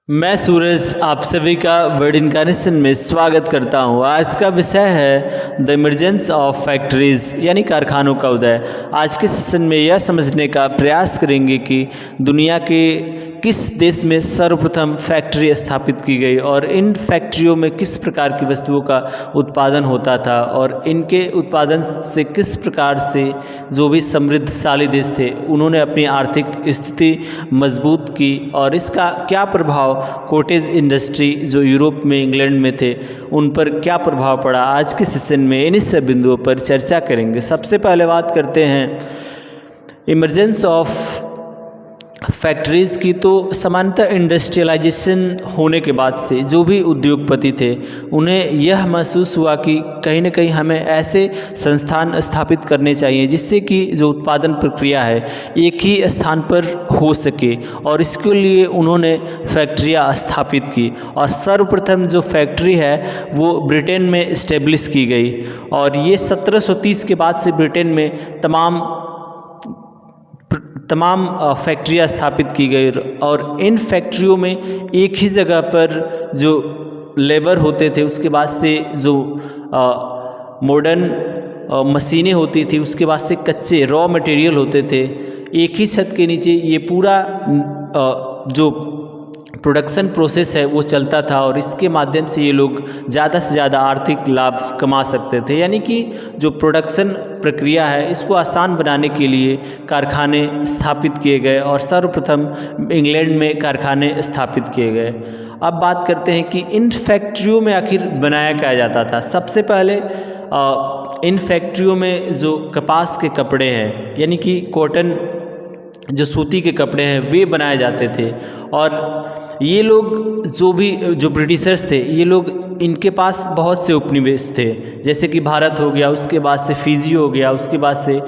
मैं सूरज आप सभी का वर्ड इनकार्नेशन में स्वागत करता हूं। आज का विषय है द इमरजेंस ऑफ फैक्ट्रीज यानी कारखानों का उदय। आज के सेशन में यह समझने का प्रयास करेंगे कि दुनिया के किस देश में सर्वप्रथम फैक्ट्री स्थापित की गई और इन फैक्ट्रियों में किस प्रकार की वस्तुओं का उत्पादन होता था और इनके उत्पादन से किस प्रकार से जो भी समृद्धशाली देश थे उन्होंने अपनी आर्थिक स्थिति मजबूत की और इसका क्या प्रभाव कॉटेज इंडस्ट्री जो यूरोप में इंग्लैंड में थे उन पर क्या प्रभाव पड़ा। आज के सेशन में इन्हीं सब बिंदुओं पर चर्चा करेंगे। सबसे पहले बात करते हैं इमरजेंस ऑफ फैक्ट्रीज़ की। तो सामान्यतः इंडस्ट्रियलाइजेशन होने के बाद से जो भी उद्योगपति थे उन्हें यह महसूस हुआ कि कहीं ना कहीं हमें ऐसे संस्थान स्थापित करने चाहिए जिससे कि जो उत्पादन प्रक्रिया है एक ही स्थान पर हो सके और इसके लिए उन्होंने फैक्ट्रियां स्थापित की। और सर्वप्रथम जो फैक्ट्री है वो ब्रिटेन में इस्टेब्लिश की गई और ये 1730 के बाद से ब्रिटेन में तमाम फैक्ट्रियां स्थापित की गई और इन फैक्ट्रियों में एक ही जगह पर जो लेबर होते थे, उसके बाद से जो मॉडर्न मशीनें होती थी, उसके बाद से कच्चे रॉ मटेरियल होते थे, एक ही छत के नीचे ये पूरा जो प्रोडक्शन प्रोसेस है वो चलता था और इसके माध्यम से ये लोग ज़्यादा से ज़्यादा आर्थिक लाभ कमा सकते थे। यानी कि जो प्रोडक्शन प्रक्रिया है इसको आसान बनाने के लिए कारखाने स्थापित किए गए और सर्वप्रथम इंग्लैंड में कारखाने स्थापित किए गए। अब बात करते हैं कि इन फैक्ट्रियों में आखिर बनाया क्या जाता था। सबसे पहले इन फैक्ट्रियों में जो कपास के कपड़े हैं यानी कि कॉटन जो सूती के कपड़े हैं वे बनाए जाते थे और ये लोग जो ब्रिटिशर्स थे ये लोग इनके पास बहुत से उपनिवेश थे, जैसे कि भारत हो गया, उसके बाद से फिजी हो गया, उसके बाद से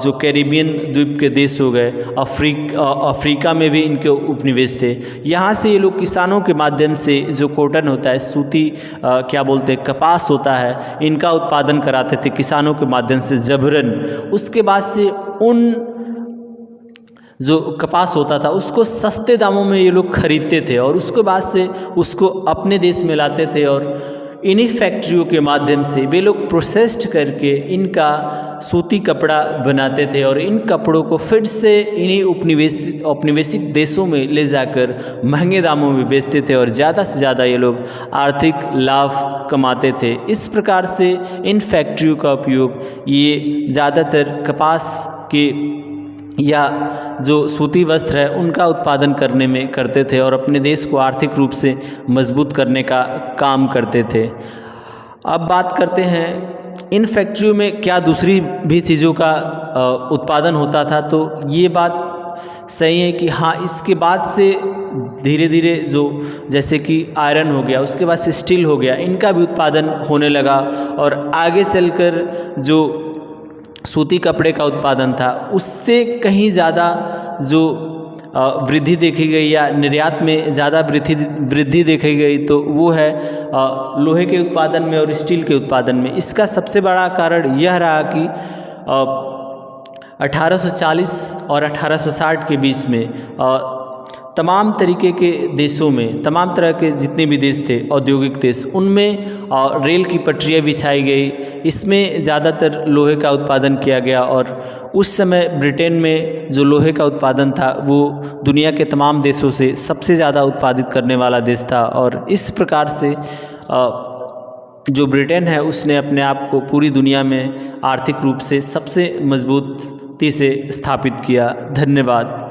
जो कैरिबियन द्वीप के देश हो गए, अफ्रीका में भी इनके उपनिवेश थे। यहाँ से ये लोग किसानों के माध्यम से जो कॉटन होता है, सूती क्या बोलते हैं, कपास होता है, इनका उत्पादन कराते थे किसानों के माध्यम से जबरन। उसके बाद से उन जो कपास होता था उसको सस्ते दामों में ये लोग खरीदते थे और उसके बाद से उसको अपने देश में लाते थे और इन्हीं फैक्ट्रियों के माध्यम से वे लोग प्रोसेस्ड करके इनका सूती कपड़ा बनाते थे और इन कपड़ों को फिर से इन्हीं औपनिवेशिक देशों में ले जाकर महंगे दामों में बेचते थे और ज़्यादा से ज़्यादा ये लोग आर्थिक लाभ कमाते थे। इस प्रकार से इन फैक्ट्रियों का उपयोग ये ज़्यादातर कपास के या जो सूती वस्त्र है उनका उत्पादन करने में करते थे और अपने देश को आर्थिक रूप से मजबूत करने का काम करते थे। अब बात करते हैं इन फैक्ट्रियों में क्या दूसरी भी चीज़ों का उत्पादन होता था। तो ये बात सही है कि हाँ, इसके बाद से धीरे धीरे जो जैसे कि आयरन हो गया, उसके बाद से स्टील हो गया, इनका भी उत्पादन होने लगा और आगे चलकर जो सूती कपड़े का उत्पादन था उससे कहीं ज़्यादा जो वृद्धि देखी गई या निर्यात में ज़्यादा वृद्धि देखी गई तो वो है लोहे के उत्पादन में और स्टील के उत्पादन में। इसका सबसे बड़ा कारण यह रहा कि 1840 और 1860 के बीच में तमाम तरीके के देशों में, तमाम तरह के जितने भी देश थे औद्योगिक देश, उनमें रेल की पटरियाँ बिछाई गई। इसमें ज़्यादातर लोहे का उत्पादन किया गया और उस समय ब्रिटेन में जो लोहे का उत्पादन था वो दुनिया के तमाम देशों से सबसे ज़्यादा उत्पादित करने वाला देश था और इस प्रकार से जो ब्रिटेन है उसने अपने आप को पूरी दुनिया में आर्थिक रूप से सबसे मजबूती से स्थापित किया। धन्यवाद।